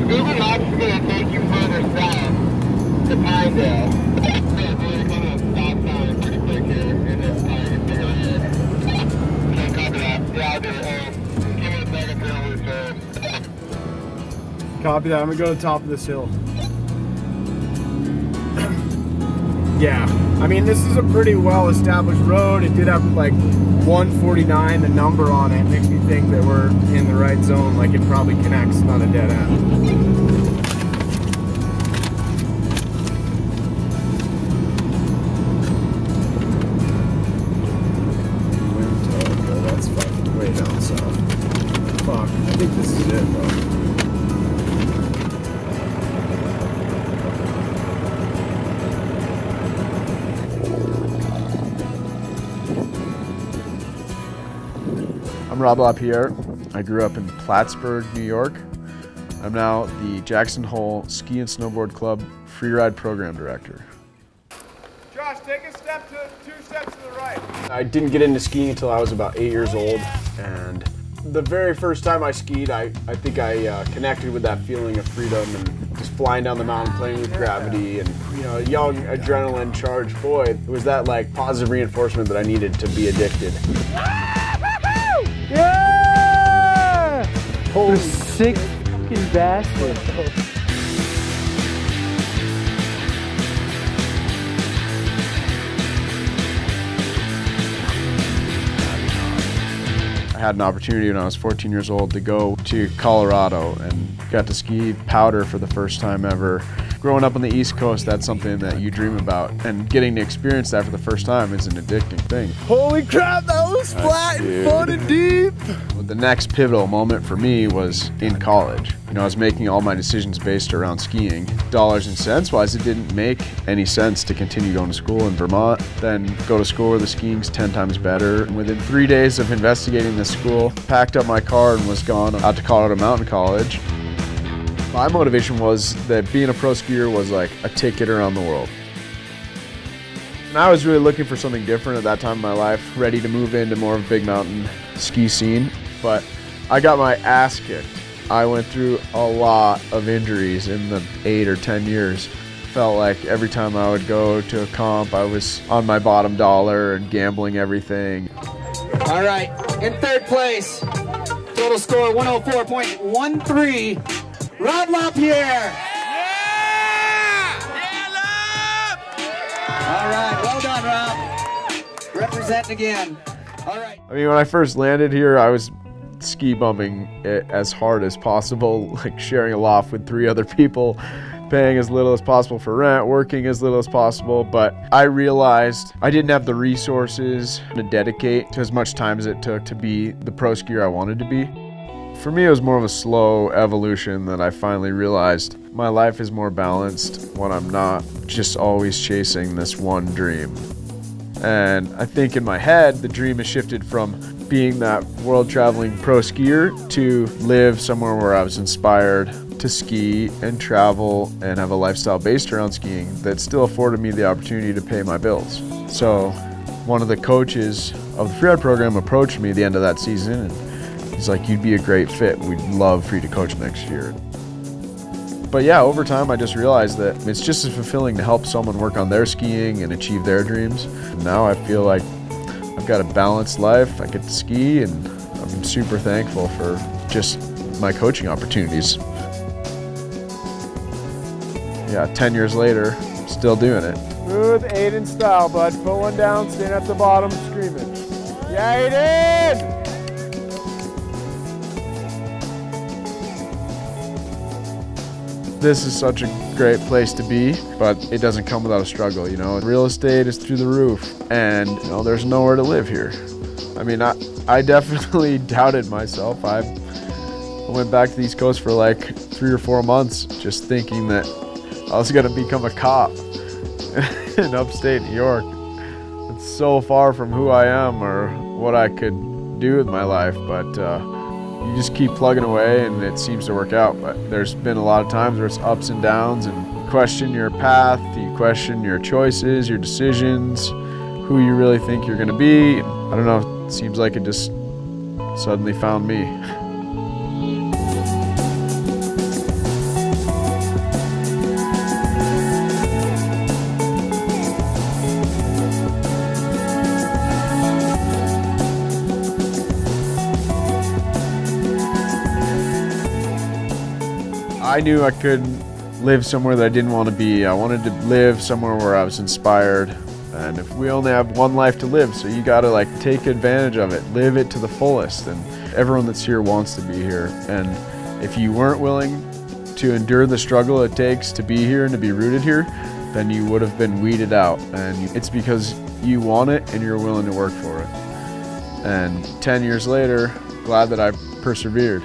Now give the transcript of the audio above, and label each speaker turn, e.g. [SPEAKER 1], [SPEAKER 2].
[SPEAKER 1] Google Maps is going to take you further south to Pinedale. We're going to stop sign pretty quick here in this time. Okay, copy that. Yeah, I'll do it. Give me a second to know what's
[SPEAKER 2] Copy that. I'm going to go to the top of this hill. Yeah, I mean, this is a pretty well-established road. It did have like 149, the number on it. Makes me think that we're in the right zone, like it probably connects, not a dead end. That's fucking way down south. Fuck, I think this is it, though. I'm Rob Lapier. I grew up in Plattsburgh, New York. I'm now the Jackson Hole Ski and Snowboard Club Freeride Program Director.
[SPEAKER 3] Josh, take a step to 2 steps to the right.
[SPEAKER 2] I didn't get into skiing until I was about 8 years old, and the very first time I skied, I think I connected with that feeling of freedom and just flying down the mountain, playing with gravity, and a young adrenaline charged boy. It was that like positive reinforcement that I needed to be addicted.
[SPEAKER 4] Yeah! Holy sick fucking bastard.
[SPEAKER 2] I had an opportunity when I was 14 years old to go to Colorado and got to ski powder for the first time ever. Growing up on the East Coast, that's something that you dream about, and getting to experience that for the first time is an addicting thing.
[SPEAKER 4] Holy crap, that was flat and fun and deep!
[SPEAKER 2] The next pivotal moment for me was in college. I was making all my decisions based around skiing. Dollars and cents wise, it didn't make any sense to continue going to school in Vermont, then go to school where the skiing's 10 times better. And within 3 days of investigating this school, packed up my car and was gone out to Colorado Mountain College. My motivation was that being a pro skier was like a ticket around the world. And I was really looking for something different at that time in my life, ready to move into more of a big mountain ski scene, but I got my ass kicked. I went through a lot of injuries in the 8 or 10 years. Felt like every time I would go to a comp, I was on my bottom dollar and gambling everything.
[SPEAKER 5] All right, in third place, total score 104.13, Rob Lapier. Yeah! Yeah, Lop! All right, well done, Rob. Representing again. All right.
[SPEAKER 2] I mean, when I first landed here, I was ski bumping it as hard as possible, like sharing a loft with 3 other people, paying as little as possible for rent, working as little as possible. But I realized I didn't have the resources to dedicate to as much time as it took to be the pro skier I wanted to be. For me, it was more of a slow evolution that I finally realized my life is more balanced when I'm not just always chasing this one dream. And I think in my head, the dream has shifted from being that world-traveling pro skier to live somewhere where I was inspired to ski and travel and have a lifestyle based around skiing that still afforded me the opportunity to pay my bills. So one of the coaches of the freeride program approached me at the end of that season, and he's like, "You'd be a great fit. We'd love for you to coach next year." But yeah, over time I just realized that it's just as fulfilling to help someone work on their skiing and achieve their dreams. And now I feel like I've got a balanced life. I get to ski, and I'm super thankful for just my coaching opportunities. Yeah, 10 years later, still doing it.
[SPEAKER 3] Smooth Aiden style, bud. Put one down, stand at the bottom, screaming. Yeah, Aiden!
[SPEAKER 2] This is such a great place to be, but it doesn't come without a struggle, Real estate is through the roof, and there's nowhere to live here. I mean, I definitely doubted myself. I went back to the East Coast for like 3 or 4 months just thinking that I was gonna become a cop in upstate New York. It's so far from who I am or what I could do with my life, but you just keep plugging away and it seems to work out. But there's been a lot of times where it's ups and downs, and you question your path, you question your choices, your decisions, who you really think you're gonna be. I don't know, it seems like it just suddenly found me. I knew I couldn't live somewhere that I didn't want to be. I wanted to live somewhere where I was inspired. And if we only have one life to live, so you gotta like take advantage of it, live it to the fullest. And everyone that's here wants to be here. And if you weren't willing to endure the struggle it takes to be here and to be rooted here, then you would have been weeded out. And it's because you want it and you're willing to work for it. And 10 years later, glad that I persevered.